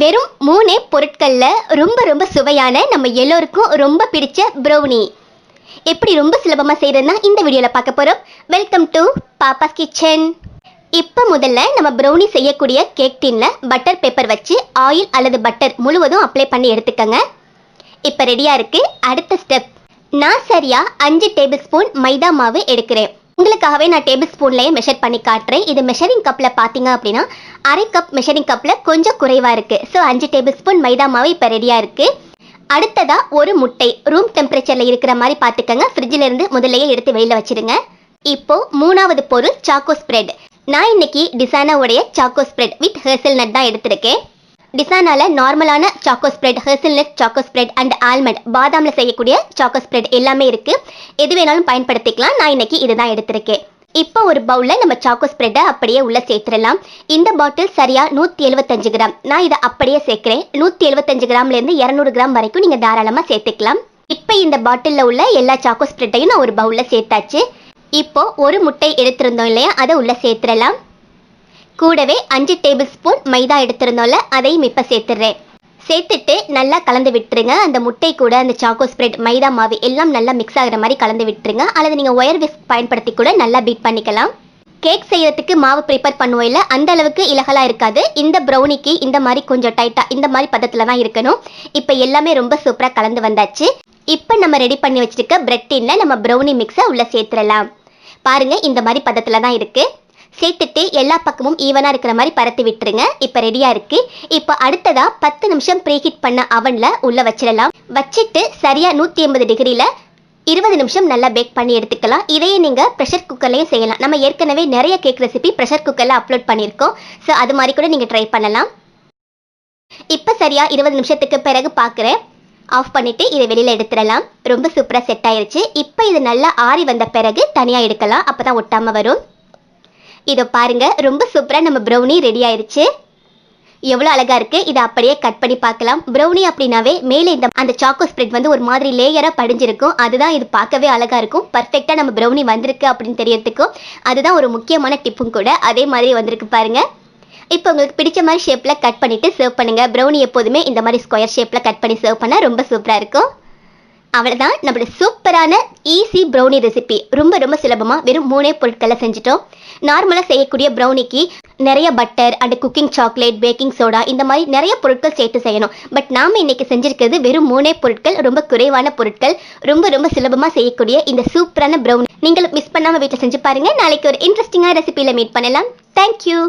வெறும் 3 பொருட்கள்ல ரொம்ப ரொம்ப சுவையான நம்ம எல்லோருக்கும் ரொம்ப பிடிச்ச ப்ரௌனி எப்படி ரொம்ப சுலபமா செய்யறதுன்னா இந்த வீடியோல பார்க்க போறோம். Welcome to Pappa's kitchen. இப்போ முதல்ல நம்ம ப்ரௌனி செய்யக்கூடிய கேக் டின்ல பட்டர் பேப்பர் வச்சு ஆயில் அல்லது பட்டர் முழுவதும் அப்ளை பண்ணி எடுத்துக்கங்க. இப்போ ரெடியா இருக்கு. அடுத்த ஸ்டெப், நான் சரியா 5 டேபிள் ஸ்பூன் மைதா மாவு எடுக்கிறேன். உங்களுக்காகவே நான் டேபிள் ஸ்பூன்லேயே மெஷர் பண்ணி காட்டுறேன். இது மெஷரிங் கப்பில் பார்த்தீங்க அப்படின்னா அரை கப் மெஷரிங் கப்பில் கொஞ்சம் குறைவாக இருக்குது. ஸோ 5 டேபிள் ஸ்பூன் மைதா மாவு இப்போ ரெடியாக இருக்குது. அடுத்ததாக ஒரு முட்டை ரூம் டெம்பரேச்சரில் இருக்கிற மாதிரி பார்த்துக்கங்க. ஃப்ரிட்ஜில் இருந்து முதல்லையே எடுத்து வெளியில் வச்சுருங்க. இப்போது மூணாவது பொருள் சாக்கோ ஸ்ப்ரெட். நான் இன்னைக்கு டிசானோடைய சாக்கோ ஸ்ப்ரெட் வித் ஹேசல்நட் தான் எடுத்திருக்கேன். டிசானால நார்மலான choco spread, hazelnut choco spread and almond பாதாம்ல செய்யக்கூடிய சாக்கோ ஸ்ப்ரெட் எல்லாமே இருக்கு. எது வேணாலும் பயன்படுத்திக்கலாம். நான் இன்னைக்கு இதுதான் எடுத்திருக்கேன். இப்போ ஒரு பவுல்ல நம்ம சாக்கோ ஸ்ப்ரெட்டை அப்படியே உள்ள சேர்த்துடலாம். இந்த பாட்டில் சரியா 175 கிராம். நான் இதை அப்படியே சேர்க்கிறேன். 175 கிராம்ல இருந்து 200 கிராம் வரைக்கும் நீங்க தாராளமா சேர்த்துக்கலாம். இப்போ இந்த பாட்டில்ல உள்ள எல்லா சாக்கோ ஸ்ப்ரெட்டையும் நான் ஒரு பவுல்ல சேர்த்தாச்சு. இப்போ ஒரு முட்டை எடுத்திருந்தோம் இல்லையா, அதை உள்ள சேர்த்துடலாம். கூடவே 5 டேபிள் ஸ்பூன் மைதா எடுத்திருந்தோம்ல, அதையும் இப்போ சேர்த்துடுறேன். சேர்த்துட்டு நல்லா கலந்து விட்டுருங்க. அந்த முட்டை கூட அந்த சாக்கோ ஸ்ப்ரெட், மைதா மாவு எல்லாம் நல்லா மிக்ஸ் ஆகிற மாதிரி கலந்து விட்டுருங்க. அல்லது நீங்கள் ஒயர் விஸ்க் பயன்படுத்தி கூட நல்லா பீட் பண்ணிக்கலாம். கேக் செய்யறதுக்கு மாவு ப்ரிப்பேர் பண்ணுவோம் இல்லை, அந்த அளவுக்கு இலகலாக இருக்காது. இந்த ப்ரௌனிக்கு இந்த மாதிரி கொஞ்சம் டைட்டாக இந்த மாதிரி பதத்தில் தான் இருக்கணும். இப்போ எல்லாமே ரொம்ப சூப்பராக கலந்து வந்தாச்சு. இப்போ நம்ம ரெடி பண்ணி வச்சிருக்க பிரெட் டின்ல நம்ம ப்ரௌனி மிக்ஸை உள்ளே சேர்த்துடலாம். பாருங்க, இந்த மாதிரி பதத்தில் தான் இருக்குது. சேர்த்துட்டு எல்லா பக்கமும் ஈவனாக இருக்கிற மாதிரி பரத்தி விட்டுருங்க. இப்போ ரெடியாக இருக்குது. இப்போ அடுத்ததாக 10 நிமிஷம் ப்ரீஹீட் பண்ண அவனில் உள்ளே வச்சிடலாம். வச்சுட்டு சரியாக 180 டிகிரியில் 20 நிமிஷம் நல்லா பேக் பண்ணி எடுத்துக்கலாம். இதையே நீங்கள் ப்ரெஷர் குக்கர்லேயும் செய்யலாம். நம்ம ஏற்கனவே நிறைய கேக் ரெசிபி ப்ரெஷர் குக்கரில் அப்லோட் பண்ணியிருக்கோம். ஸோ அது மாதிரி கூட நீங்கள் ட்ரை பண்ணலாம். இப்போ சரியாக 20 நிமிஷத்துக்கு பிறகு பார்க்குறேன். ஆஃப் பண்ணிவிட்டு இதை வெளியில் எடுத்துடலாம். ரொம்ப சூப்பராக செட் ஆயிடுச்சு. இப்போ இது நல்லா ஆறி வந்த பிறகு தனியாக எடுக்கலாம். அப்போ தான் ஒட்டாமல் வரும். இதை பாருங்க, ரொம்ப சூப்பராக நம்ம ப்ரௌனி ரெடி ஆயிடுச்சு. எவ்வளோ அழகாக இருக்குது. இதை அப்படியே கட் பண்ணி பார்க்கலாம். ப்ரௌனி அப்படின்னாவே மேலே அந்த சாக்கோ ஸ்ப்ரெட் வந்து ஒரு மாதிரி லேயராக படிஞ்சிருக்கும். அதுதான் இது பார்க்கவே அழகாக இருக்கும். பர்ஃபெக்டாக நம்ம ப்ரௌனி வந்திருக்கு அப்படின்னு தெரியறதுக்கும் அதுதான் ஒரு முக்கியமான டிப்பும் கூட. அதே மாதிரி வந்திருக்கு பாருங்க. இப்போ உங்களுக்கு பிடிச்ச மாதிரி ஷேப்பில் கட் பண்ணிவிட்டு சர்வ் பண்ணுங்கள். ப்ரௌனி எப்போதுமே இந்த மாதிரி ஸ்கொயர் ஷேப்பில் கட் பண்ணி சர்வ் பண்ணால் ரொம்ப சூப்பராக இருக்கும். அவ்வளோதான், நம்மளோட சூப்பரான ஈஸி ப்ரௌனி ரெசிபி. ரொம்ப ரொம்ப சுலபமாக வெறும் 3 பொருட்களை செஞ்சுட்டோம். நார்மலாக செய்யக்கூடிய ப்ரௌனிக்கு நிறைய butter and cooking chocolate, baking soda இந்த மாதிரி நிறைய பொருட்கள் சேர்த்து செய்யணும். பட் நாம் இன்னைக்கு செஞ்சிருக்கிறது வெறும் 3 பொருட்கள், ரொம்ப குறைவான பொருட்கள், ரொம்ப ரொம்ப சுலபமாக செய்யக்கூடிய இந்த சூப்பரான ப்ரௌனி நீங்களும் மிஸ் பண்ணாமல் வீட்டில் செஞ்சு பாருங்கள். நாளைக்கு ஒரு இன்ட்ரெஸ்டிங்கான ரெசிபியில் மீட் பண்ணலாம். தேங்க்யூ.